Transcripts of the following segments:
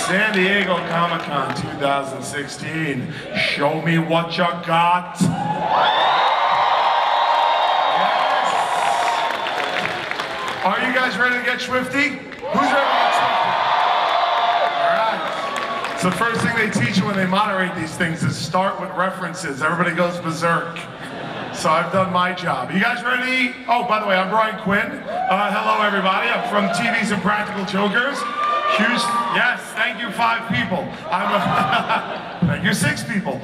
San Diego Comic-Con 2016. Show me what you got. Yes. Are you guys ready to get swifty? Who's ready to get swifty? All right. So the first thing they teach you when they moderate these things is start with references. Everybody goes berserk. So I've done my job. You guys ready? Oh, by the way, I'm Brian Quinn. Hello, everybody. I'm from TV's Impractical Jokers. Huge, yes, thank you, 5 people. Thank you, 6 people.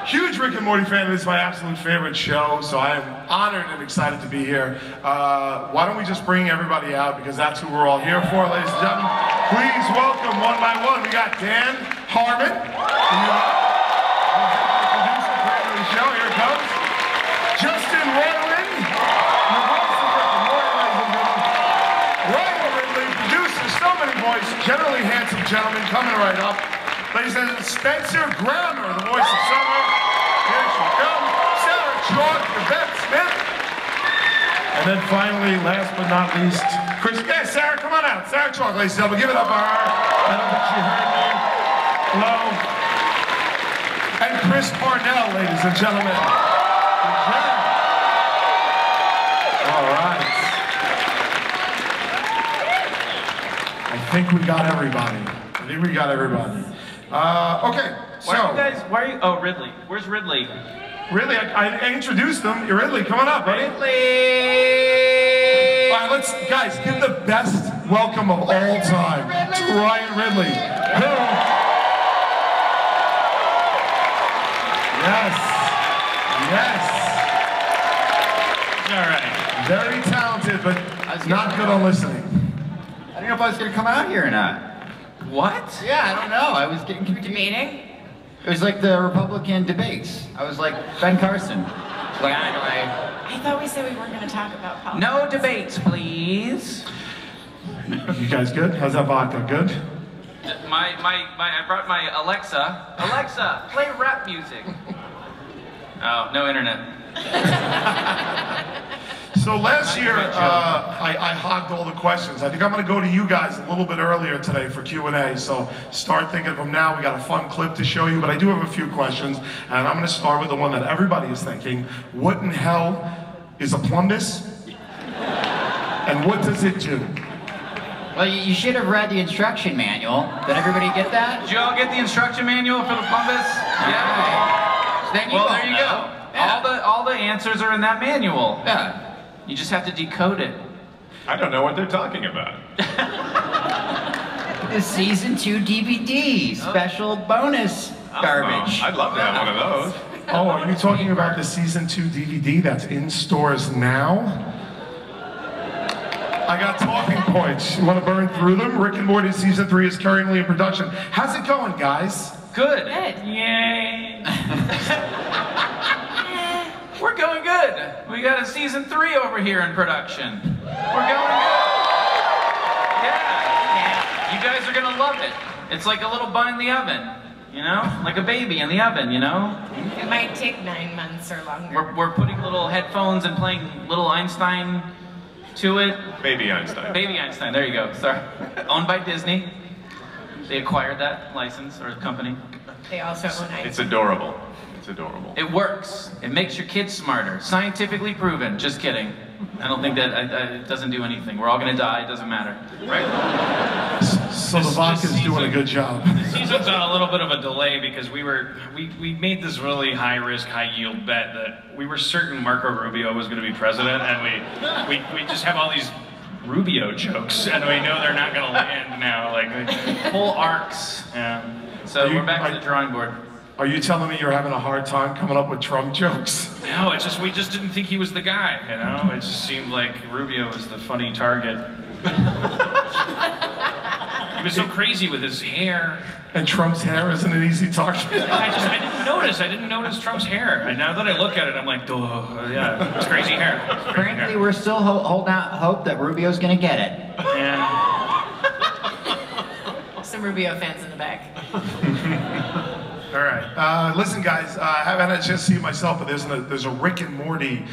Huge Rick and Morty fan. This is my absolute favorite show, so I am honored and excited to be here. Why don't we just bring everybody out, because that's who we're all here for, ladies and gentlemen. Please welcome one by one. We got Dan Harmon. Show, here it comes. Justin Roiland, your voice of Rick and Morty, ladies and gentlemen. Ryan Ridley, producer, so many voices, generally handsome gentleman, coming right up. Ladies and gentlemen, Spencer Grammer, the voice of Summer. Here she comes. Sarah Chalk, Yvette Smith. And then finally, last but not least, Chris. Yeah, Sarah, come on out. Sarah Chalk, ladies and gentlemen, give it up for her. I don't think she heard me. Hello. And Chris Parnell, ladies and gentlemen. All right. I think we got everybody. Okay, so. Why are you, oh, Ridley. Where's Ridley? Ridley, I introduced them. You're Ridley, come on up, buddy. Ridley! All right, let's, guys, give the best welcome of all time to Ryan Ridley. Yes. All right. Very talented, but not good on listening. I don't know if I was going to come out here or not. What? Yeah, I don't know. I was getting Debating? It was like the Republican debates. I was like Ben Carson. Like, I thought we said we weren't going to talk about politics. No debates, please. You guys good? How's that vodka? Good? I brought my Alexa. Alexa, play rap music. Oh, no internet. So last year, I hogged all the questions. I think I'm going to go to you guys a little bit earlier today for Q&A, so start thinking of them now. We got a fun clip to show you, but I do have a few questions, and I'm going to start with the one that everybody is thinking. What in hell is a plumbus? And what does it do? well, you should have read the instruction manual. Did everybody get that? Did you all get the instruction manual for the plumbus? Yeah. So then Well, there you go. Yeah. All the answers are in that manual. Yeah. You just have to decode it. I don't know what they're talking about. The season 2 DVD, special bonus garbage. I'd love to have one of those. Oh, are you talking about the season 2 DVD that's in stores now? I got talking points. You want to burn through them? Rick and Morty season 3 is currently in production. How's it going, guys? Good. Good. Yay. We're going good. We got a season 3 over here in production. We're going good. Yeah. You guys are gonna love it. It's like a little bun in the oven, you know? Like a baby in the oven, you know? It might take 9 months or longer. We're putting little headphones and playing little Einstein to it. Baby Einstein. Baby Einstein, there you go, sorry. Owned by Disney. They acquired that license or company. They also own It's adorable. It's adorable. It works. It makes your kids smarter. Scientifically proven. Just kidding. I don't think that it doesn't do anything. We're all gonna die. It doesn't matter. Right. So the vodka's doing a good job. The season's on a little bit of a delay because we made this really high risk, high yield bet that we were certain Marco Rubio was going to be president, and we just have all these Rubio jokes, and we know they're not going to land now. Like Full arcs. yeah. So we're back to the drawing board. Are you telling me you're having a hard time coming up with Trump jokes? No, it's just we just didn't think he was the guy. You know, it just seemed like Rubio was the funny target. He was so crazy with his hair. And Trump's hair isn't an easy target. I didn't notice Trump's hair. And now that I look at it, I'm like, duh, yeah, it's crazy hair. It's crazy Frankly, hair. we're still holding out hope that Rubio's gonna get it. Yeah. some Rubio fans in the back. All right. Listen, guys, I haven't had a chance to see it myself, but there's a Rick and Morty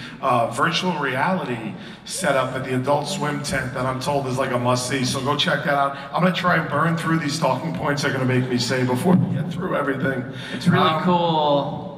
virtual reality set up at the Adult Swim tent that I'm told is like a must-see. So go check that out. I'm going to try and burn through these talking points they're going to make me say before we get through everything. It's really cool.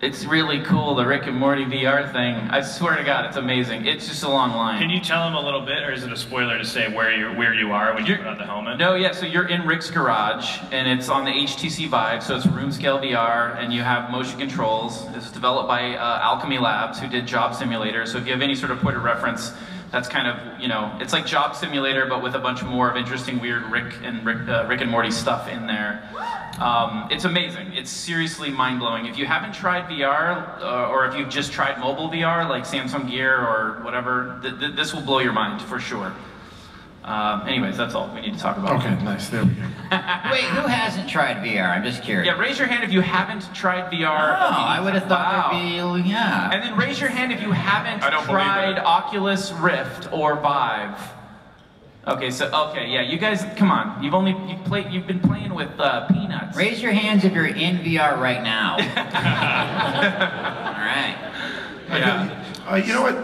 It's really cool, the Rick and Morty VR thing. I swear to God, it's amazing. It's just a long line. Can you tell him a little bit, or is it a spoiler to say where you are when you put on the helmet? No, yeah, so you're in Rick's garage, and it's on the HTC Vive, so it's room scale VR, and you have motion controls. This is developed by Alchemy Labs, who did Job Simulator, so if you have any sort of point of reference, that's kind of, you know, it's like Job Simulator, but with a bunch more of interesting, weird Rick and Morty stuff in there. It's amazing. It's seriously mind-blowing. If you haven't tried VR, or if you've just tried mobile VR, like Samsung Gear or whatever, this will blow your mind, for sure. Anyways, that's all we need to talk about. Okay, nice. There we go. Wait, who hasn't tried VR? I'm just curious. Yeah, raise your hand if you haven't tried VR. Oh, I would have thought there'd be, yeah. And then raise your hand if you haven't I don't believe tried that. Oculus Rift or Vive. Okay, so yeah, you guys, come on. You've been playing with peanuts. Raise your hands if you're in VR right now. All right. Yeah. You know what?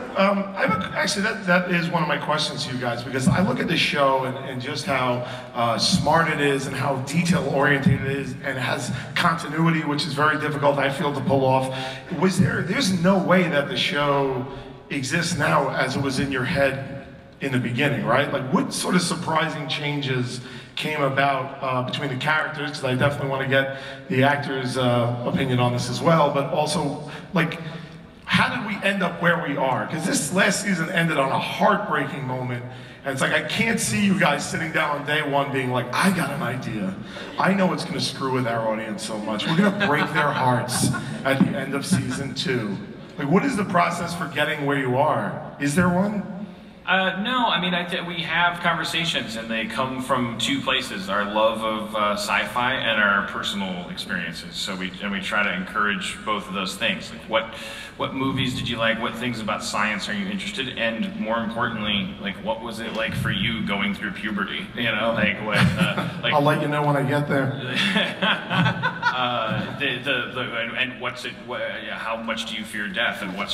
Actually, that is one of my questions to you guys, because I look at the show and just how smart it is and how detail-oriented it is, and it has continuity, which is very difficult, I feel, to pull off. There's no way that the show exists now as it was in your head in the beginning, right? Like, what sort of surprising changes came about between the characters? Because I definitely want to get the actors' opinion on this as well, but also, like, how did we end up where we are? Because this last season ended on a heartbreaking moment. And it's like, I can't see you guys sitting down on day one being like, I got an idea. I know it's going to screw with our audience so much. We're going to break their hearts at the end of season 2. Like, what is the process for getting where you are? Is there one? No, I mean, we have conversations, and they come from two places: our love of sci-fi and our personal experiences. So we try to encourage both of those things. Like, what movies did you like? What things about science are you interested in? And more importantly, like, what was it like for you going through puberty? You know, like what? Like, I'll let you know when I get there. And what's it? How much do you fear death? And when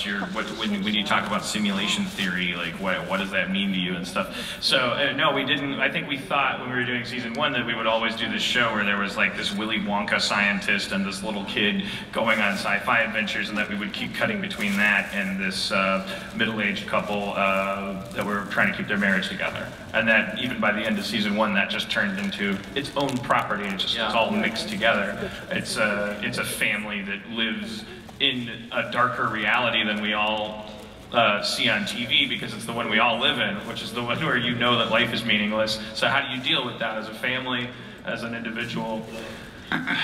you talk about simulation theory, like what does that mean to you and stuff? So no, we didn't. I think we thought when we were doing season 1 that we would always do this show where there was like this Willy Wonka scientist and this little kid going on sci-fi adventures, and that we would keep cutting between that and this middle-aged couple that were trying to keep their marriage together. And that even by the end of season 1, that just turned into its own property. It's all mixed together. It's a family that lives in a darker reality than we all see on TV, because it's the one we all live in, which is the one where you know that life is meaningless. So how do you deal with that as a family, as an individual?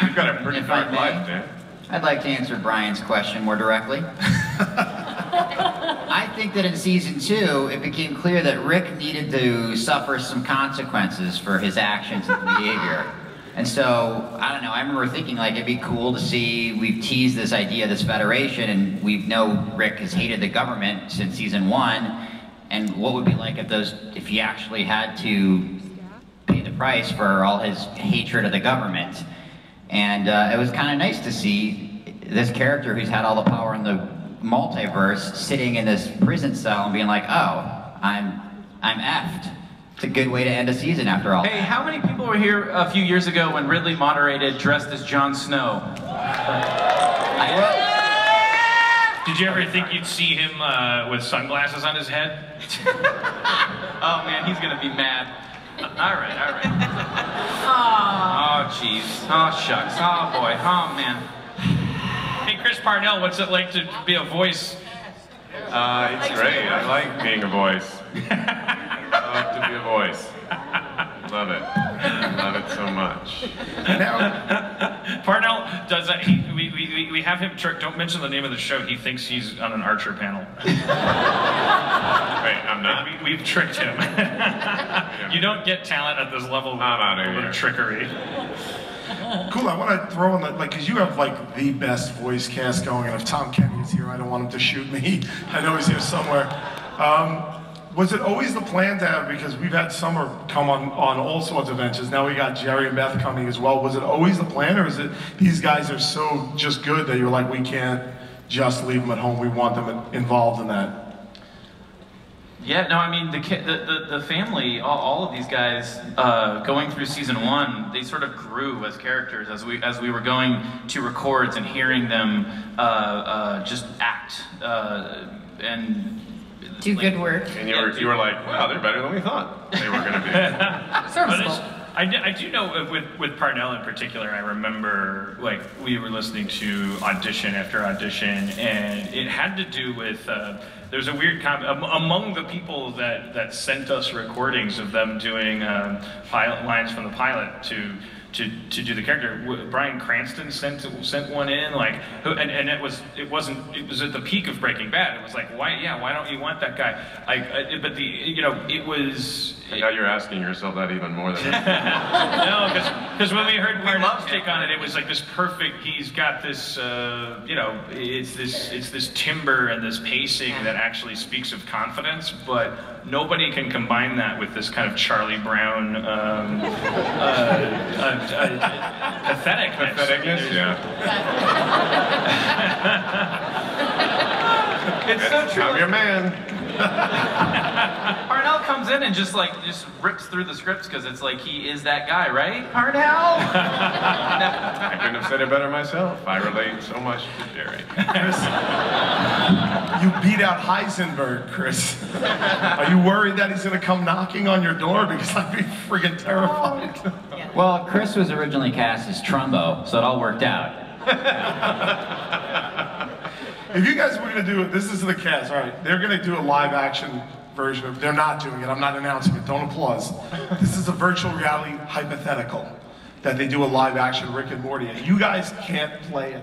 You've got a pretty dark life, man. I'd like to answer Brian's question more directly. I think that in season 2, it became clear that Rick needed to suffer some consequences for his actions and behavior. And so, I don't know, I remember thinking like it'd be cool to see, we've teased this idea, this federation, and we know Rick has hated the government since season 1, and what would it be like if he actually had to pay the price for all his hatred of the government. And it was kind of nice to see this character who's had all the power in the multiverse sitting in this prison cell and being like, oh, I'm effed. It's a good way to end a season after all. Hey, how many people were here a few years ago when Ridley moderated dressed as Jon Snow? Did you ever think you'd see him with sunglasses on his head? Oh man, he's gonna be mad. All right. Oh jeez. Oh shucks. Oh boy. Oh man. Hey, Chris Parnell, what's it like to be a voice? It's great. I like being a voice. I love to be a voice. Love it. Love it so much. Parnell does that. We have him trick. Don't mention the name of the show. He thinks he's on an Archer panel. Wait, I'm not. We've tricked him. You don't get talent at this level of trickery. Cool, I want to throw in that, like, because you have, like, the best voice cast going, and if Tom Kenny is here, I don't want him to shoot me. I know he's here somewhere. Was it always the plan to have, because we've had Summer come on all sorts of ventures, now we got Jerry and Beth coming as well. Was it always the plan, or is it these guys are so just good that you're like, we can't just leave them at home, we want them involved in that? Yeah, no, I mean, the family, all of these guys, going through season 1, they sort of grew as characters as we were going to records and hearing them just act and Do like, good work. And you were like, wow, they're better than we thought they were going to be. But I do know with Parnell in particular, I remember like we were listening to audition after audition, and it had to do with there's a weird among the people that sent us recordings of them doing pilot lines from the pilot to do the character. Bryan Cranston sent one in, like, and it was at the peak of Breaking Bad. It was like, why don't you want that guy? But it was. And now you're asking yourself that even more than. No, because when we heard Parnell's take on it, it was like this perfect. He's got this, it's this timbre and this pacing that actually speaks of confidence, but nobody can combine that with this kind of Charlie Brown, patheticness. Yeah. it's so true. I'm your man. Parnell comes in and just rips through the scripts because it's like he is that guy, right? Parnell. I couldn't have said it better myself. I relate so much to Jerry. You beat out Heisenberg, Chris. Are you worried that he's gonna come knocking on your door? Because I'd be friggin' terrified. Well, Chris was originally cast as Trumbo, so it all worked out. If you guys were gonna do it, this is the cast, all right, they're gonna do a live action version of, they're not doing it, I'm not announcing it, don't applause. This is a virtual reality hypothetical that they do a live action Rick and Morty, and you guys can't play it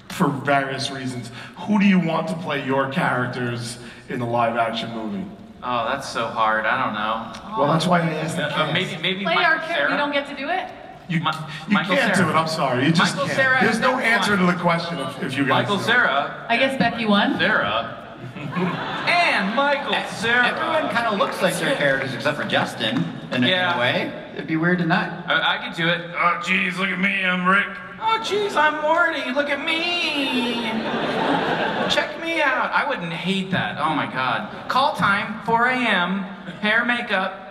for various reasons. Who do you want to play your characters in the live action movie? Oh, that's so hard. I don't know. Well, that's why I asked the cast. Maybe Play Michael our character. Cera? We don't get to do it. You Michael can't Cera. do it, I'm sorry, you just Michael can't. Cera There's has no never answer won. to the question if you guys Michael do it. Cera. I guess Becky won. Sarah. And Michael Cera. Everyone kind of looks like their characters except for Justin, in a way. It'd be weird to not. I could do it. Oh, geez, look at me, I'm Rick. Oh, geez, I'm Morty. Look at me. Check me out. I wouldn't hate that. Oh my God. Call time, 4 a.m. Hair, makeup.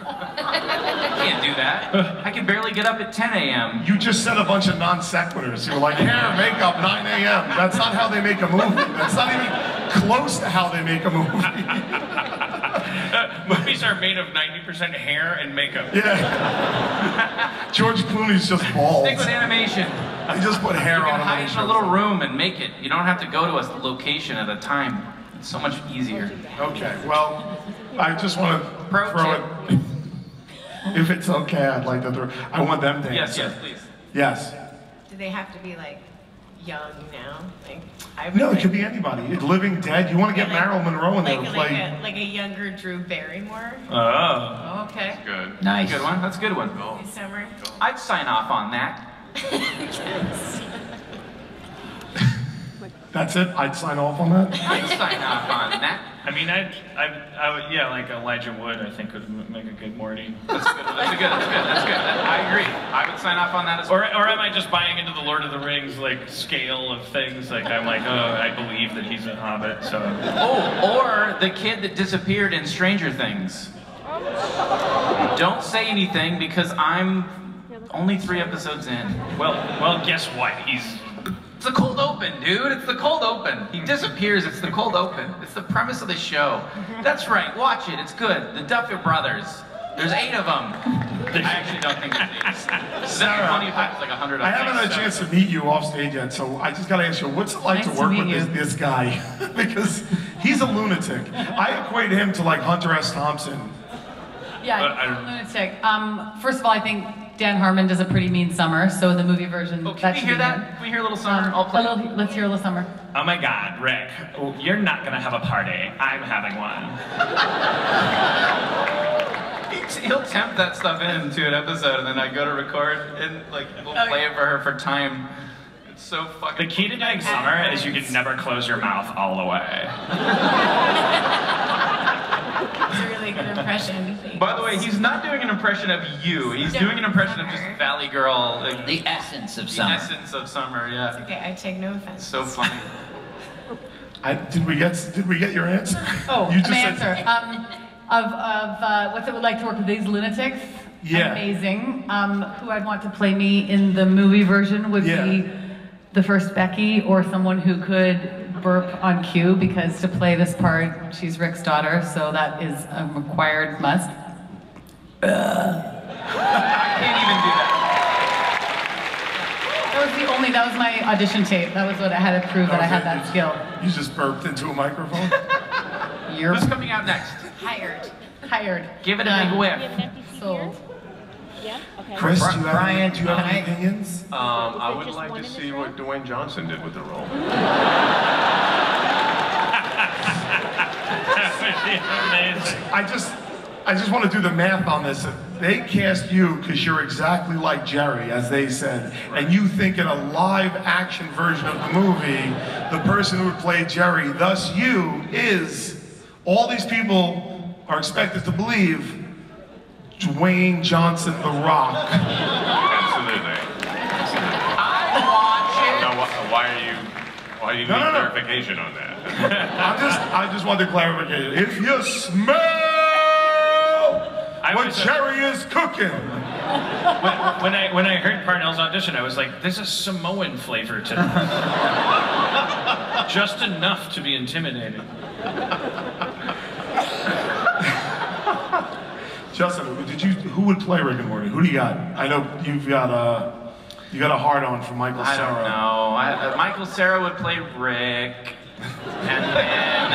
Can't do that. I can barely get up at 10 a.m. You just said a bunch of non sequiturs. You were like, hair, makeup, 9 a.m. That's not how they make a movie. That's not even close to how they make a movie. Movies are made of 90% hair and makeup. Yeah. George Clooney's just bald. Stick with animation. They just put hair You on can him. hide in a little room and make it. You don't have to go to a location at a time. It's so much easier. Okay, well, I just want to Pro throw tip. it. If it's okay, I'd like to throw. I want them to Yes, answer. yes, please. Yes. Do they have to be like young now? Like I No, it like, could be anybody. Living, dead. You want to get Marilyn Monroe in there to play. like a younger Drew Barrymore. Oh. Okay. Good. Nice. Good one. That's a good one. This summer. I'd sign off on that. Yes. That's it. I'd sign off on that. I'd sign off on that. I mean, I would, yeah, like Elijah Wood, I think would make a good Morty. That's good. That's good. That's good. That's good. I agree. I would sign off on that as well. Or am I just buying into the Lord of the Rings like scale of things? Like I'm like, oh, I believe that he's a hobbit, so. Oh, or the kid that disappeared in Stranger Things. Don't say anything because I'm only 3 episodes in. Well, guess what? It's the cold open, dude. It's the cold open. He disappears. It's the cold open. It's the premise of the show. That's right. Watch it. It's good. The Duffer Brothers. There's 8 of them. I actually don't think there's 8. Sarah, Funny if it's like 100. I haven't had a chance to meet you off stage yet, so I just gotta ask you, what's it like Nice to to work meet with you. this guy? Because he's a lunatic. I equate him to like Hunter S. Thompson. Yeah, lunatic. First of all, I think Dan Harmon does a pretty mean Summer, so in the movie version, Oh, can that we should hear be that? him. Can we hear a little Summer? I'll play. Let's hear a little Summer. Oh my God, Rick, you're not gonna have a party. I'm having one. He'll tempt that stuff into an episode, and then I go to record, and like we'll play it for her for time. It's so fucking. The key to doing Summer is you can never close your mouth all the way. It's a really good impression. By the way, he's not doing an impression of you. He's doing an impression of just Valley Girl. Like, The essence of the summer. essence of summer, yeah. Okay, I take no offense. So funny. Did we get your answer? Oh, You just an said- answer. What's it like to work with these lunatics? Yeah. Amazing. Who I'd want to play me in the movie version would Yeah. be the first Becky, or someone who could burp on cue, because to play this part, she's Rick's daughter, so that is a required must. I can't even do that. That was my audition tape. That was what I had to prove that I had that skill. You just burped into a microphone? You're What's coming out next? Hired. hired. Give it a Done. big whiff. You have an empty seat here? Sold. Yeah? Okay. Chris, do you have Brian, any, do you have can any I- opinions? I would just like one to in see this what round? Dwayne Johnson did with the role. I just want to do the math on this. They cast you because you're exactly like Jerry, as they said, and you think in a live action version of the movie, the person who would play Jerry, thus you, is, all these people are expected to believe, Dwayne Johnson, The Rock. Absolutely. I watch it. Now, why do you need No. clarification on that? I just want the clarification. If you smell what Jerry is cooking. When I heard Parnell's audition, I was like, there's a Samoan flavor to this. Just enough to be intimidating. Justin, who would play Rick and Morty? Who do you got? I know you got a hard on for Michael I Cera. don't know. Michael Cera would play Rick, and then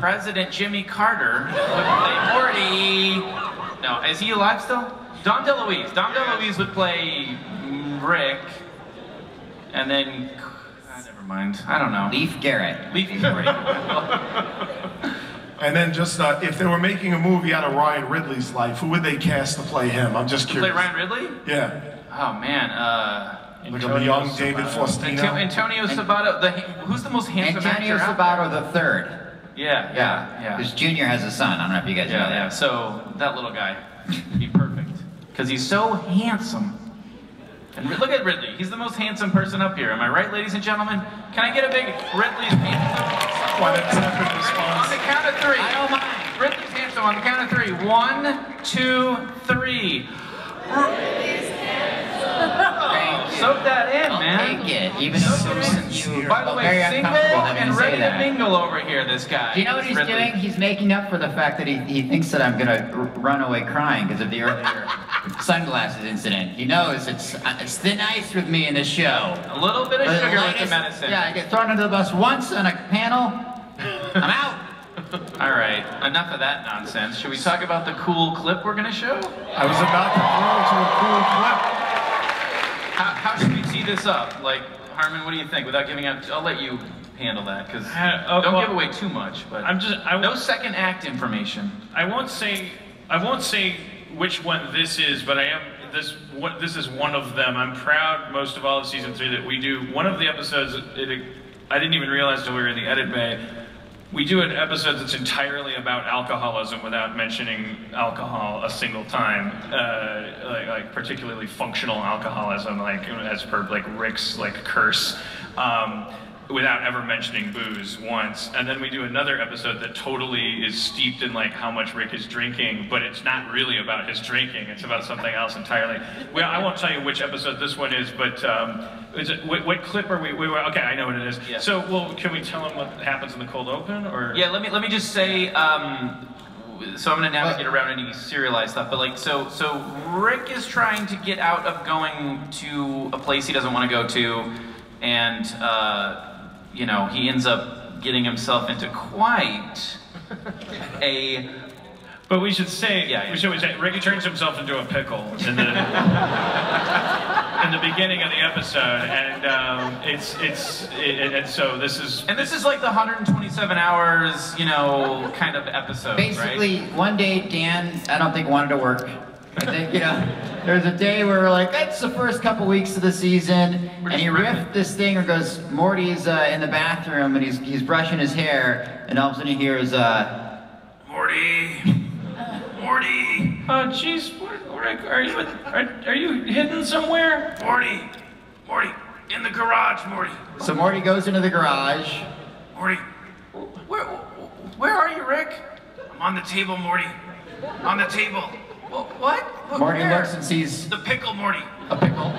President Jimmy Carter would play Morty. No, is he alive still? Dom DeLuise. Dom DeLuise would play Rick, and then never mind. I don't know. Leif Garrett. Leafy Morty. And then just if they were making a movie out of Ryan Ridley's life, who would they cast to play him? I'm just Play curious. Ryan Ridley? Yeah, Oh man. like a young David Faustino. Antonio Sabato. Who's the most handsome Antonio actor? Sabato the third. Yeah. Because Junior has a son. I don't know if you guys know Yeah, that. yeah. So that little guy, he'd be perfect because he's so handsome. And look at Ridley. He's the most handsome person up here. Am I right, ladies and gentlemen? Can I get a big Ridley's handsome? Why that tepid On response? the count of three. I don't mind. Ridley's handsome. On the count of three. 1, 2, 3. Soak that in, I'll man. take it, even though So you sincere. By the way, very single uncomfortable having and to say ready to that. mingle over here, this guy. Do you know what he's Ridley. doing? He's making up for the fact that he thinks that I'm gonna run away crying because of the earlier sunglasses incident. He knows it's thin ice with me in this show. A little bit of The sugar with the latest- medicine. Yeah, I get thrown under the bus once on a panel. I'm out. All right, enough of that nonsense. Should we talk about the cool clip we're going to show? I was about to throw to a cool clip. How should we tee this up? Like, Harmon, what do you think? Without giving out, I'll let you handle that because don't well, give away too much. But I no second act information. I won't say which one this is, but this is one of them. I'm proud most of all of season 3 that we do. One of the episodes, I didn't even realize until we were in the edit bay. We do an episode that's entirely about alcoholism without mentioning alcohol a single time, like particularly functional alcoholism, like as per like Rick's like curse. Without ever mentioning booze once. And then we do another episode that totally is steeped in like how much Rick is drinking, but it's not really about his drinking, it's about something else entirely. Well, I won't tell you which episode this one is, but what clip are we okay, I know what it is. Yeah. So, well, can we tell him what happens in the cold open, or? Yeah, let me just say. So I'm gonna navigate around any serialized stuff, but like so Rick is trying to get out of going to a place he doesn't want to go to, and you know, he ends up getting himself into quite a. But we should say, Yeah. we should say, Ricky turns himself into a pickle in the beginning of the episode, and and so this is. And this is like the 127 hours, you know, kind of episode, Basically, right? one day Dan, I don't think wanted to work. I think, There's a day where we're like, that's the first couple weeks of the season, and he riffed this thing or goes, Morty's in the bathroom and he's brushing his hair, and all of a sudden he hears, Morty. Jeez, Rick, are you hidden somewhere? Morty, in the garage, Morty. So Morty goes into the garage. Morty, where are you, Rick? I'm on the table, Morty. On the table. What? Morty Where? looks and sees The pickle, Morty. a pickle.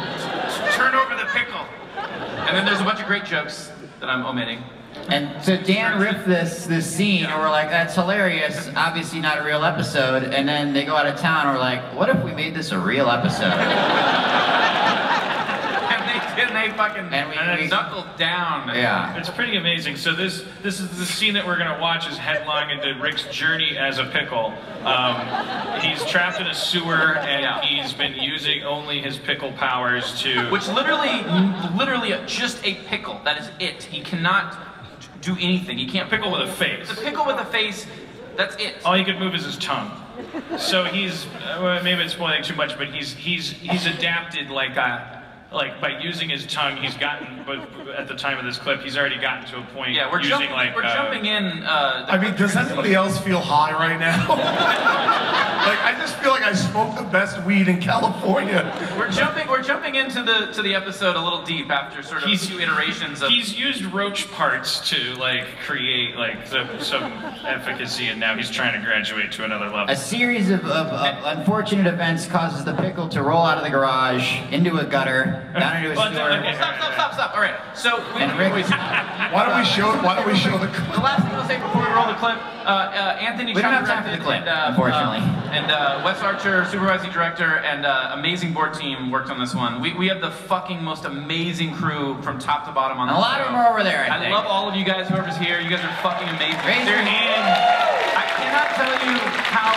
Turn over the pickle. And then there's a bunch of great jokes that I'm omitting. And so Dan riffed this scene, and we're like, that's hilarious. Obviously not a real episode. And then they go out of town, and we're like, what if we made this a real episode? And they fucking we knuckled down. Yeah. It's pretty amazing. So this is the scene that we're gonna watch is headlong into Rick's journey as a pickle. He's trapped in a sewer and he's been using only his pickle powers to. Which literally just a pickle. That is it. He cannot do anything. He can't Pickle with a face. The pickle with a face. That's it. All he could move is his tongue. So he's well, maybe it's spoiling too much, but he's adapted like by using his tongue. He's gotten, but at the time of this clip, he's already gotten to a point. Yeah, we're using jumping in. I mean, does anybody else feel high right now? Like, I just feel like I smoked the best weed in California. We're jumping into the episode a little deep after sort of a few iterations of. He's used roach parts to create some efficacy, and now he's trying to graduate to another level. A series of unfortunate events causes the pickle to roll out of the garage into a gutter, down into a sewer. Stop. All right. So And Rick- Why don't we show the clip? the last thing I'll say before we roll the clip, Anthony We don't Chung have time for the directed, clip, unfortunately. and Wes Archer, supervising director, and amazing board team worked on this one. We have the fucking most amazing crew from top to bottom on And the a lot of them are over there, I think. love all of you guys, whoever's here. You guys are fucking amazing. Raise your hand. I cannot tell you how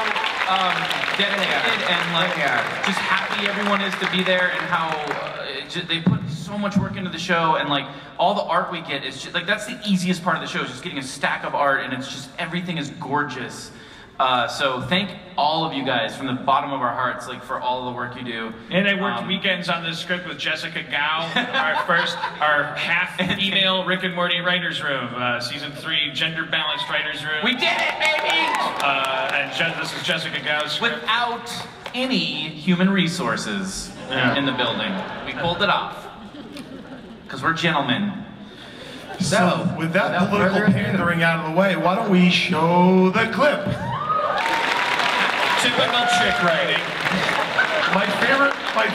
dedicated and just happy everyone is to be there, and how they put so much work into the show, and all the art we get is just that's the easiest part of the show, is just getting a stack of art, and it's just everything is gorgeous. So thank all of you guys from the bottom of our hearts, for all of the work you do. And I worked weekends on this script with Jessica Gao, our half-female Rick and Morty writers' room, season 3 gender-balanced writers' room. We did it, baby! This is Jessica Gao's script. Without any human resources in the building, we pulled it off because we're gentlemen. So, with that without political further ado. pandering out of the way, why don't we show the clip? Typical chick writing. My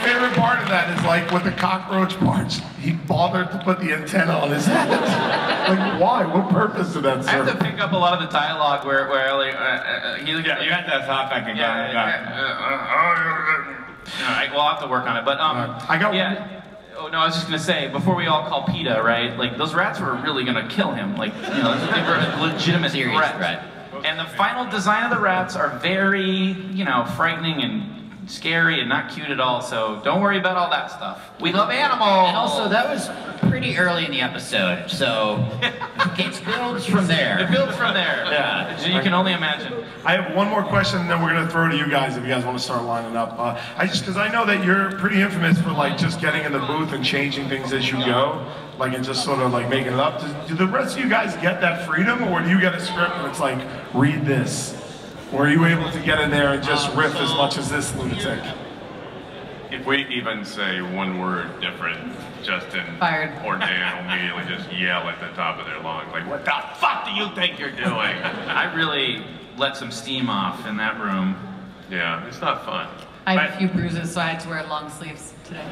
favorite part of that is with the cockroach parts, he bothered to put the antenna on his head. Why? What purpose did that I have serve? to pick up a lot of the dialogue where he You had that thought back again. Alright, we'll have to work on it. But I got Oh no, I was just gonna say, before we all call PETA, right? Those rats were really gonna kill him. They were a legitimate Serious threat. And the final design of the rats are very, frightening and scary and not cute at all. So don't worry about all that stuff. We love animals. And also, that was pretty early in the episode, so it builds from It there. builds from there. Yeah. You can only imagine. I have one more question, and then we're gonna throw to you guys if you guys want to start lining up. Because I know that you're pretty infamous for just getting in the booth and changing things as you go, and just sort of making it up. Do the rest of you guys get that freedom, or do you get a script and it's read this? Or are you able to get in there and just riff as much as this lunatic? If we even say one word different, Justin Fired. or Dan will immediately just yell at the top of their lungs, what the fuck do you think you're doing? I really let some steam off in that room. Yeah, it's not fun. I have a few bruises, so I had to wear long sleeves today.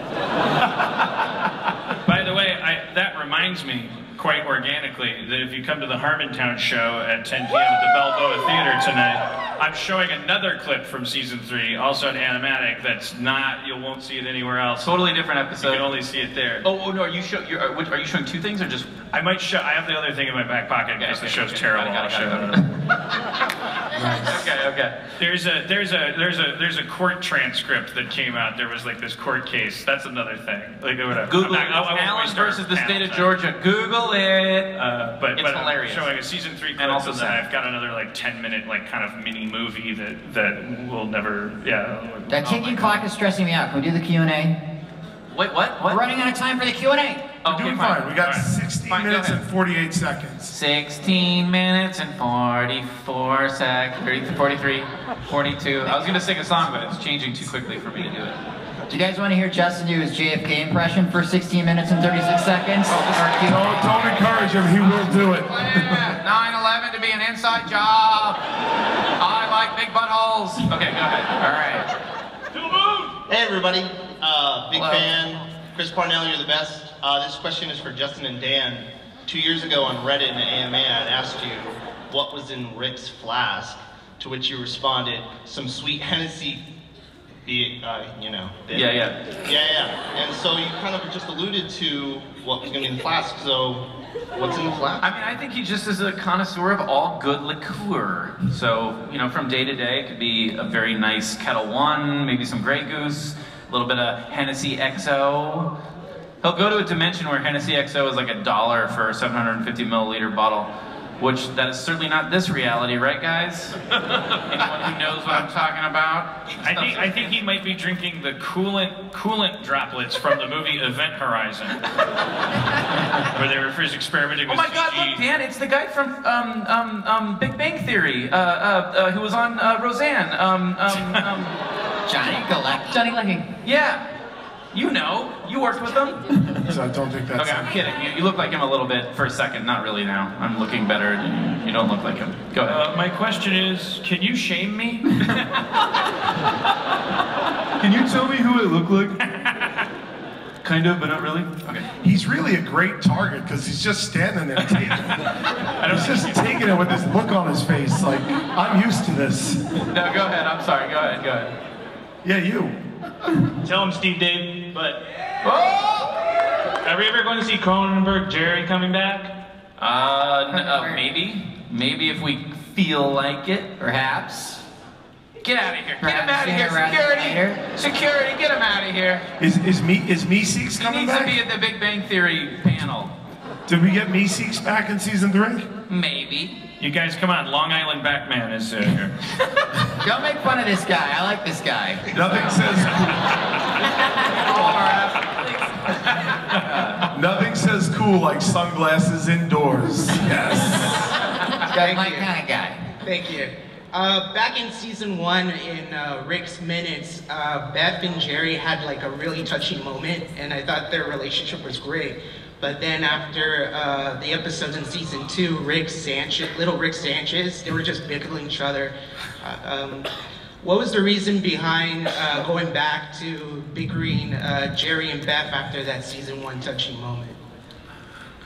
By the way, that reminds me, quite organically, that if you come to the Harmontown show at 10 p.m. at the Balboa Theater tonight, I'm showing another clip from season 3, also an animatic. That's not, you won't see it anywhere else. Totally different You episode. can only see it there. Oh no! Are you showing two things or just? I might show. I have the other thing in my back pocket in case the show's terrible. Got it. Okay. There's a court transcript that came out. There was like this court case. That's another thing. Like whatever. Google I won't Allen waste our versus the state of panel Georgia. Google it. But It's I'm hilarious. showing a season 3 clip, And also then sad. I've got another like 10-minute like kind of mini movie that will never. Yeah. That oh my ticking God. clock is stressing me out. Can we do the Q&A? Wait, what? We're running out of time for the Q&A. Oh, We're doing okay, fine. We got Fine. 16 Fine, go minutes ahead. and 48 seconds. 16 minutes and 44 seconds. 43, 42. I was going to sing a song, but it's changing too quickly for me to do it. Do you guys want to hear Justin do his JFK impression for 16 minutes and 36 seconds? Don't encourage him. He will do it. 9/11 to be an inside job. I like big buttholes. Okay, go ahead. All right. Hey everybody, big Hello. fan. Chris Parnell, you're the best. This question is for Justin and Dan. 2 years ago on Reddit and AMA, I'd asked you what was in Rick's flask, to which you responded, some sweet Hennessy, Yeah. Yeah. And so you kind of just alluded to what was going to be in the flask, so what's in the flask? I mean, I think he just is a connoisseur of all good liqueur. So, you know, from day to day, it could be a very nice Kettle One, maybe some Grey Goose, a little bit of Hennessy XO. He'll go to a dimension where Hennessy XO is like $1 for a 750 milliliter bottle, which that is certainly not this reality, right, guys? Anyone who knows what I'm talking about? I think he might be drinking the coolant droplets from the movie Event Horizon, where they were first experimenting Oh with my CG. God! Look, Dan, it's the guy from Big Bang Theory, who was on Roseanne. Johnny Galecki. Johnny Lucky. Yeah, you know, you worked with him. So I don't think that's Okay, I'm kidding. You look like him a little bit for a second. Not really now. I'm looking better. You don't look like him. Go ahead. My question is, can you shame me? Can you tell me who it looked like? Kind of, but not really. Okay. He's really a great target because he's just standing there taking it. He's just taking it with this look on his face, like, I'm used to this. No, go ahead. I'm sorry. Go ahead. Go ahead. Yeah, you. Tell him, Steve Dave, but Oh! are we ever going to see Cronenberg Jerry coming back? Maybe. Maybe if we feel like it. Perhaps. Get out of here. Get him Perhaps out of here. sooner rather than later. Security, get him out of here. Is Meeseeks He coming needs to back? be at the Big Bang Theory panel. Did we get Meeseeks back in season 3? Maybe. You guys, come on. Long Island Batman is here. Don't make fun of this guy. I like this guy. Nothing says nothing says cool like sunglasses indoors. Yes. This guy's my kind of guy. Thank you. Back in season 1 in Rick's Minutes, Beth and Jerry had like a really touching moment, and I thought their relationship was great. But then after the episodes in season 2, little Rick Sanchez, they were just bickering each other. What was the reason behind going back to bickering Jerry and Beth after that season 1 touching moment?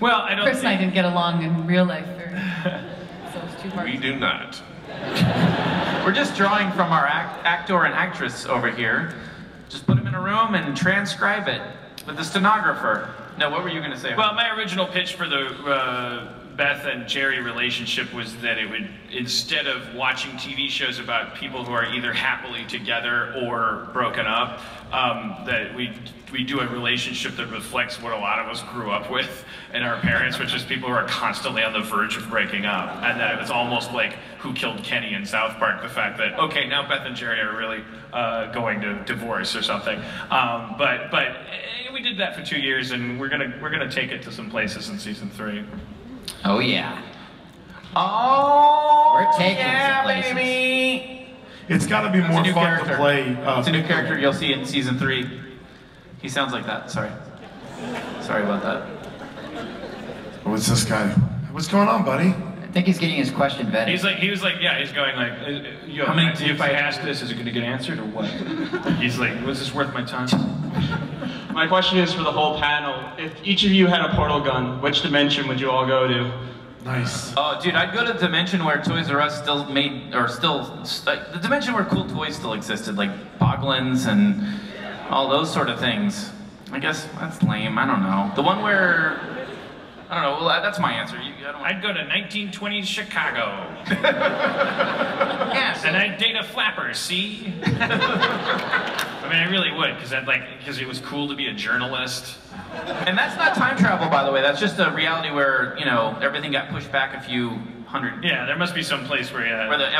Well, I don't Chris and I think... didn't get along in real life very so it's too hard. We do not. We're just drawing from our actor and actress over here. Just put them in a room and transcribe it with the stenographer. No, what were you going to say? Well, my original pitch for the Beth and Jerry relationship was that it would, instead of watching TV shows about people who are either happily together or broken up, that we do a relationship that reflects what a lot of us grew up with in our parents, which is people who are constantly on the verge of breaking up. And that it was almost like Who Killed Kenny in South Park, the fact that, okay, now Beth and Jerry are really going to divorce or something. But we did that for 2 years, and we're gonna take it to some places in season 3. Oh yeah. Oh, We're taking yeah, some places. baby. It's got to be It's a more new fun character. to play. It's a new character you'll see in season 3. He sounds like that. Sorry about that. What's this guy? What's going on, buddy? I think he's getting his question vetted. He was like, yeah, he's going like, yo, How many if tips I have- ask this, is it gonna get answered or what? He's like, was this worth my time? My question is for the whole panel. If each of you had a portal gun, which dimension would you all go to? Nice. Oh, dude, I'd go to the dimension where Toys R Us still made, or still, like, the dimension where cool toys still existed, like Boglins and all those sort of things. I guess that's lame. I don't know. The one where I don't know. Well, that's my answer. I'd go to 1920s Chicago. Yes. And I'd date a flapper, see? I mean, I really would, because it was cool to be a journalist. And that's not time travel, by the way. That's just a reality where, everything got pushed back a few hundred. Yeah, there must be some place where the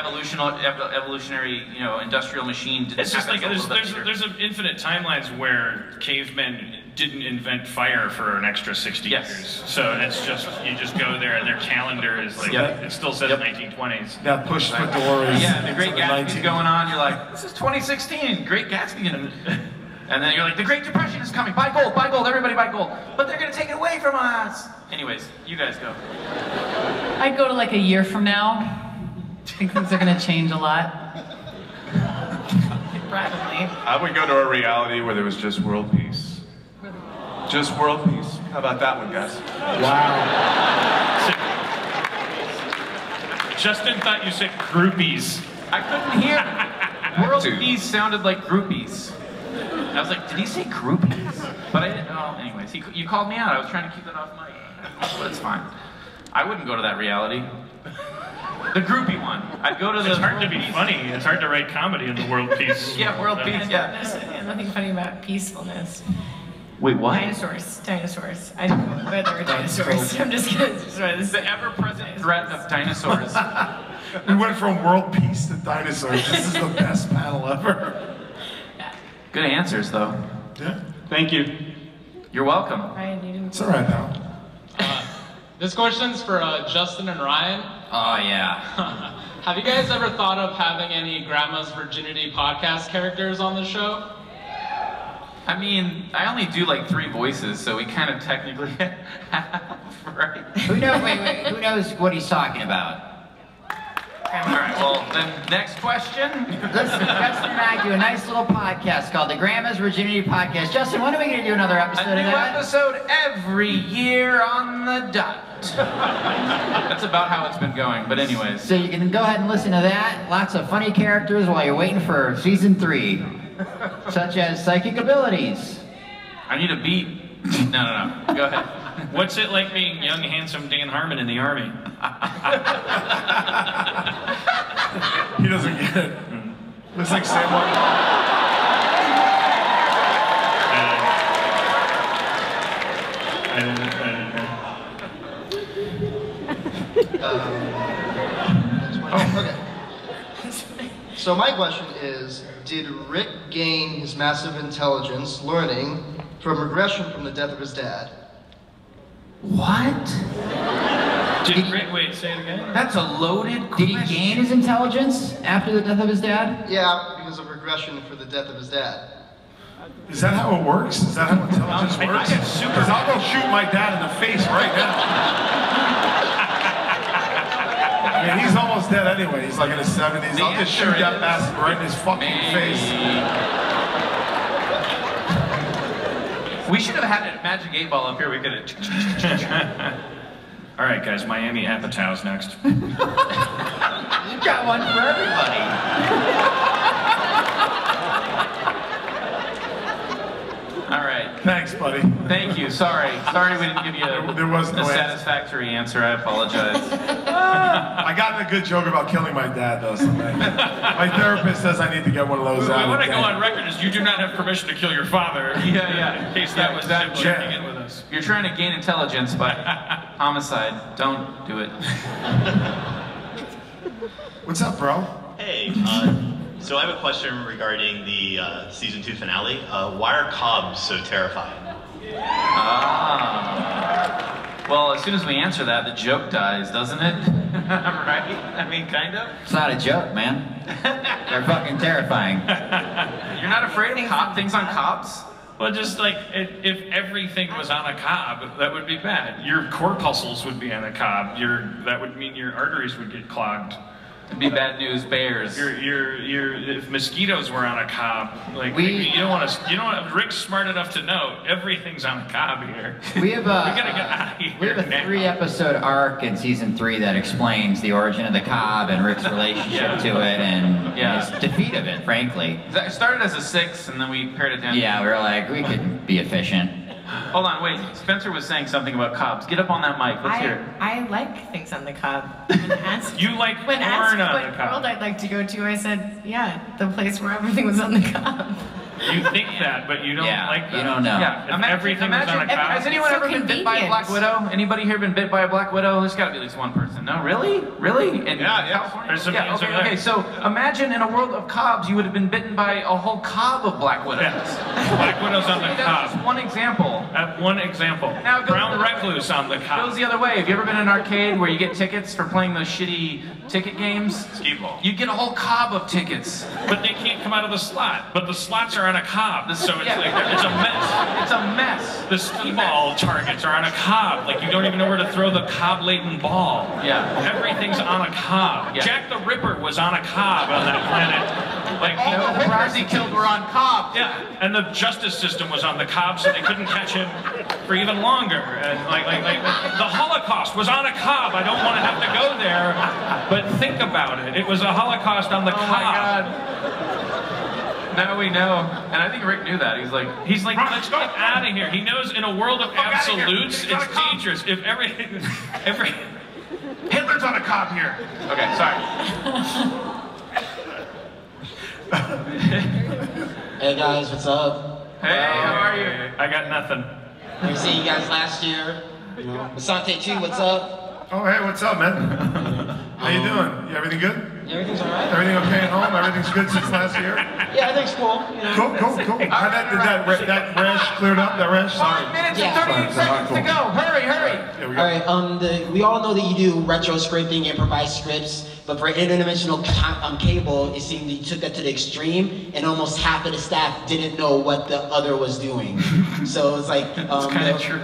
evolutionary, industrial machine didn't. It's just happen like until a little bit there's infinite timelines where cavemen didn't invent fire for an extra 60 years. So it's just you just go there and their calendar is like it still says 1920s. That push fedoras. Yeah, the Great Gatsby's going on. You're like, this is 2016. Great Gatsby. And then you're like, the Great Depression is coming. Buy gold, everybody buy gold. But they're gonna take it away from us. Anyways, you guys go. I'd go to like a year from now. I think things are gonna change a lot. Probably. I would go to a reality where there was just world peace. Just world peace. How about that one, guys? Wow. Justin thought you said groupies. I couldn't hear. World peace sounded like groupies. I was like, did he say groupies? But I didn't know. Anyways, you called me out. I was trying to keep that off mic. But it's fine. I wouldn't go to that reality. The groupie one. I'd go to the. It's hard to be funny. It's hard to write comedy in the world peace. Yeah, world peace. Yeah. There's nothing funny about peacefulness. Wait, what? Dinosaurs. I don't know whether there are dinosaurs. I'm just gonna destroy this. The ever-present threat of dinosaurs. We went from world peace to dinosaurs. This is the best panel ever. Good answers, though. Yeah. Thank you. You're welcome. Ryan, you didn't. It's all right, pal. This question's for Justin and Ryan. Oh, yeah. Have you guys ever thought of having any Grandma's Virginity podcast characters on the show? I mean, I only do like 3 voices, so we kind of technically have, right? Who knows what he's talking about? All right, well, then next question. Listen, Justin and I do a nice little podcast called the Grandma's Virginity Podcast. Justin, when are we going to do another episode A new of that? episode every year on the dot. That's about how it's been going, but anyways. So you can go ahead and listen to that. Lots of funny characters while you're waiting for season 3. Such as psychic abilities. I need a beat. No. Go ahead. What's it like being young, handsome Dan Harmon in the Army? He doesn't get it. Looks like Sam. Okay. So my question is, did Rick gain his massive intelligence learning from regression from the death of his dad? What? Wait, say it again? That's a loaded question. Did he gain his intelligence after the death of his dad? Yeah, because of regression for the death of his dad. Is that how it works? Is that how intelligence works? Because I'll go shoot my dad in the face right now. I mean, he's almost dead anyway. He's like in his 70s. I'll just shoot that bastard right in his fucking face. We should have had a magic 8-ball up here. We could have. All right, guys. Miami Apatow's next. You got one for everybody. All right. Thanks, buddy. Thank you. Sorry we didn't give you a satisfactory answer. I apologize. I got in a good joke about killing my dad, though. Someday. My therapist says I need to get one of those out. I want to go on record as you do not have permission to kill your father. Yeah. In case that was that checking in with us. You're trying to gain intelligence by homicide. Don't do it. What's up, bro? Hey, so I have a question regarding the season 2 finale. Why are Cobbs so terrifying? Well, as soon as we answer that, the joke dies, doesn't it? Right? I mean, kind of. It's not a joke, man. They're fucking terrifying. You're not afraid of things on Cobbs? Well, just like, if everything was on a cob, that would be bad. Your corpuscles would be on a cob. That would mean your arteries would get clogged. It'd be bad news bears. If mosquitoes were on a cob, like you don't want to. Rick's smart enough to know everything's on a cob here. We have we gotta get out of here. We have a 3-episode arc in season 3 that explains the origin of the cob and Rick's relationship to it and his defeat of it. Frankly, It started as a 6, and then we pared it down. Yeah, we were like, we could be efficient. Hold on, wait. Spencer was saying something about Cobb's. Get up on that mic. Let's hear it. I like things on the Cobb. When asked, You like when corn asked on what the Cobb. world I'd like to go to, I said, yeah, the place where everything was on the Cobb. You think that, but you don't like that. you don't know. Yeah, If everything was on a Cobb. Has anyone So ever been bit by a convenient. black widow? Anybody here been bit by a black widow? There's got to be at least one person. No, really? Really? In California? There's some yeah, answer okay, there. okay, so imagine in a world of Cobbs, you would have been bitten by a whole Cobb of black widows. Black Widow's on the That's Cobb. just one example. One example. Now it goes Brown Recluse on the Goes Cobb. the other way. Have you ever been in an arcade where you get tickets for playing those shitty ticket games? Skee ball. You get a whole Cobb of tickets. But they can't come out of the slot. But the slots are on a Cobb, so it's Yeah. like it's a mess. It's a mess. The skee ball targets are on a Cobb. Like you don't even know where to throw the Cobb-laden ball. Yeah. Everything's on a Cobb. Yeah. Jack the Ripper was on a Cobb on that planet. Like All the hookers he killed were on Cobb. Yeah, and the justice system was on the Cobb, so they couldn't catch him for even longer. And like the Holocaust was on a Cobb. I don't want to have to go there, but think about it. It was a Holocaust on the Cobb. Oh my God. Now we know. And I think Rick knew that. He's like, Let's get out of here. He knows in a world of absolutes, It's on a it's Cobb. dangerous. If every Hitler's on a Cobb here. okay, sorry. Hey guys, what's up? Hey, how are you? I got nothing. We see you guys last year. You know, Masante Chi, what's up? Oh, hey, what's up, man? How you doing? You, everything good? Everything's alright. Everything okay at home? Everything's good since last year? Yeah, everything's cool. You know. Cool. How that rash cleared up? That rash? Sorry. 5 minutes and Yeah. 38 seconds to go. Hurry. Here we go. Alright, we all know that you do retro scripting, improvised scripts, but for interdimensional cable, it seemed that you took that to the extreme, and almost half of the staff didn't know what the other was doing. So it's like, It's kind of true.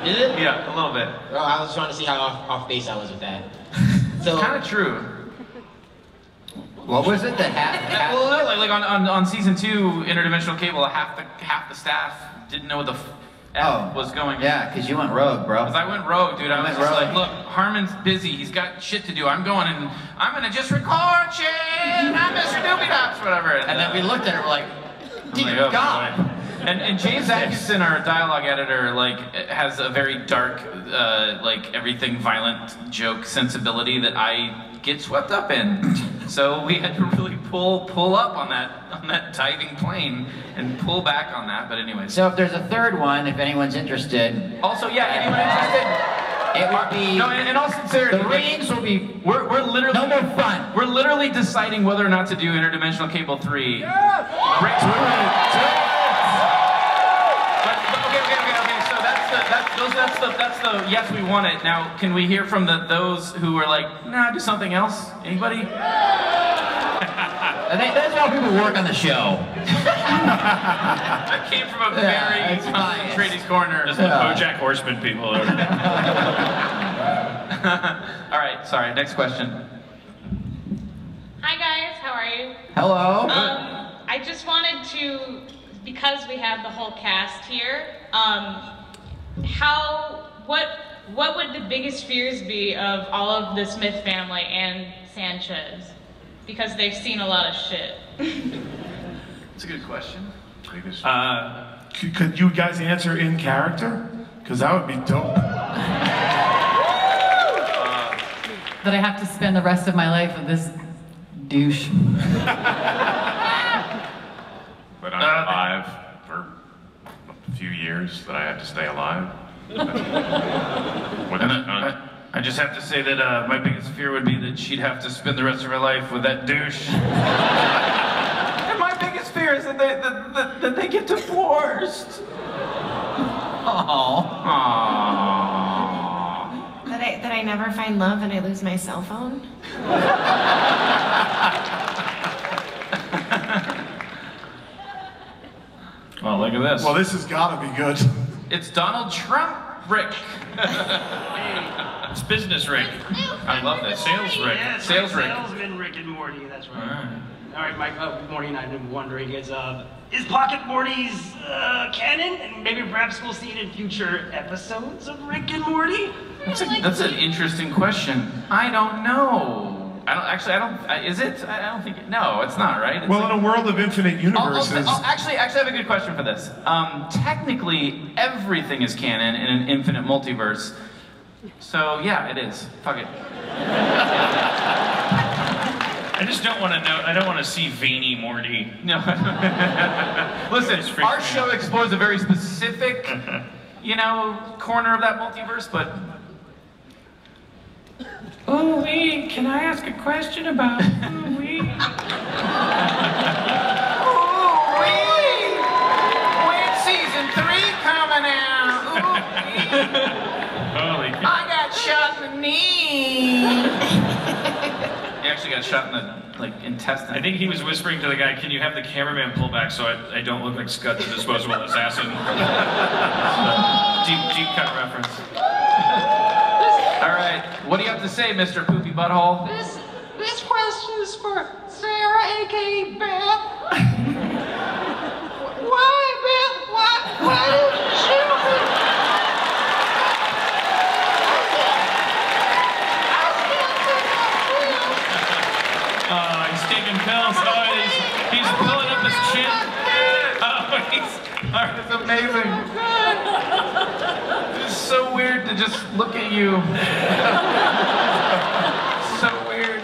Is it? Yeah, a little bit. Oh, I was trying to see how off base I was with that. So Kind of true. What was it? Well, no, like on season 2, interdimensional cable, half the staff didn't know what the F was going. Yeah, because you went rogue, bro. Because I went rogue, dude. I was went just rogue. like, look, Harmon's busy. He's got shit to do. I'm going and I'm gonna just record shit. I'm Mr. Doobie Dops, whatever. And then we looked at it, we're like, dear oh, God. boy. And James Atkinson, our dialogue editor, like has a very dark, like everything violent joke sensibility that I get swept up in. So we had to really pull up on that diving plane and pull back on that. But anyways. So if there's a third one, if anyone's interested. Also, yeah, anyone interested? It would be. No, in all sincerity, the ratings will be. We're literally no more fun. We're literally deciding whether or not to do Interdimensional Cable 3. Rick's That's the yes, we want it. Now, can we hear from those who are like, nah, do something else? Anybody? That's how people work on the show. That came from a very concentrated corner. Just the BoJack Horseman people. All right, sorry. Next question. Hi guys, how are you? Hello. I just wanted to, because we have the whole cast here, what would the biggest fears be of all of the Smith family and Sanchez? Because they've seen a lot of shit. That's a good question. Could you guys answer in character? Because that would be dope. That I have to spend the rest of my life with this douche. But I'm alive for a few years that I have to stay alive. I just have to say that my biggest fear would be that she'd have to spend the rest of her life with that douche. And my biggest fear is that they get divorced. Aww. That I never find love and I lose my cell phone. Well, look at this. Well, this has got to be good. It's Donald Trump, Rick. It's business Rick. I love this. Sales Rick. Yeah, Sales Rick. Salesman Rick and Morty, that's right. All right, Mike, Morty and I have been wondering, is Pocket Morty's canon? And maybe perhaps we'll see it in future episodes of Rick and Morty? That's an interesting question. I don't know. Is it? I don't think. No, it's not. Right? It's Well, in a world of infinite universes. Actually, I have a good question for this. Technically, everything is canon in an infinite multiverse. So yeah, it is. Fuck it. I just don't want to know. I don't want to see veiny Morty. No. Listen, our show explores a very specific, corner of that multiverse, but. Oh, wait, can I ask a question about ooh-wee? Ooh-wee! When season 3 coming out? Ooh-wee! Holy cow. I got shot in the knee! He actually got shot in the, intestine. I think he was whispering to the guy, can you have the cameraman pull back so I don't look like Scud the Disposable Assassin? Deep cut reference. All right, what do you have to say, Mr. Poopy Butthole? This question is for Sarah, aka Beth. Why, Beth? Why did you shoot me? He's taking pills. He's pulling up his chin. It's amazing. It's so weird to just look at you. So weird.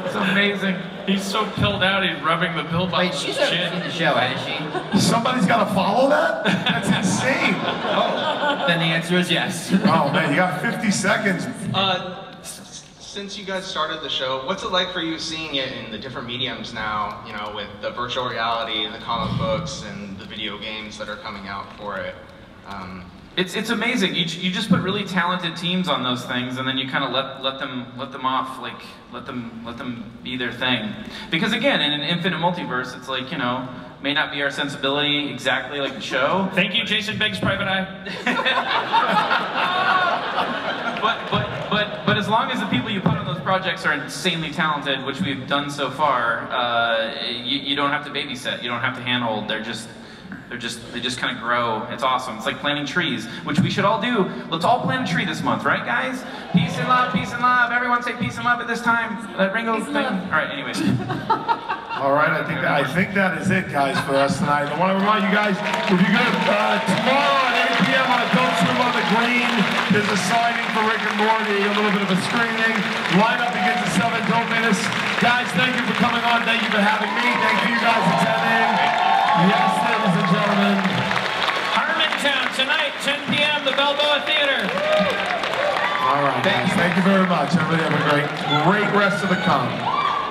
It's amazing. He's so pilled out, he's rubbing the pill bottle. Wait, she's never seen the show, has she? Somebody's got to follow that? That's insane. Oh, then the answer is yes. Oh man, you got 50 seconds. Since you guys started the show, what's it like for you seeing it in the different mediums now, with the virtual reality and the comic books and the video games that are coming out for it? It's amazing. You just put really talented teams on those things, and then you kind of let them off, let them be their thing. Because again, in an infinite multiverse, it's may not be our sensibility exactly like the show. Thank you, Jason Biggs, Private Eye. But as long as the people you put on those projects are insanely talented, which we've done so far, you don't have to babysit. You don't have to handhold. They just kind of grow. It's awesome. It's like planting trees, which we should all do. Let's all plant a tree this month, right, guys? Peace and love, peace and love. Everyone say peace and love at this time. That Ringo thing. All right. Anyways. All right, I think that is it, guys, for us tonight. I want to remind you guys, if you go tomorrow at 8 p.m. on Adult Swim on the Green, there's a signing for Rick and Morty, a little bit of a screening. Line up against the 7, don't miss. Guys, thank you for coming on. Thank you for having me. Thank you guys for attending. Yes, ladies and gentlemen. Harmontown tonight, 10 p.m. the Balboa Theater. All right, guys. Thank you very much. Everybody have a great rest of the con.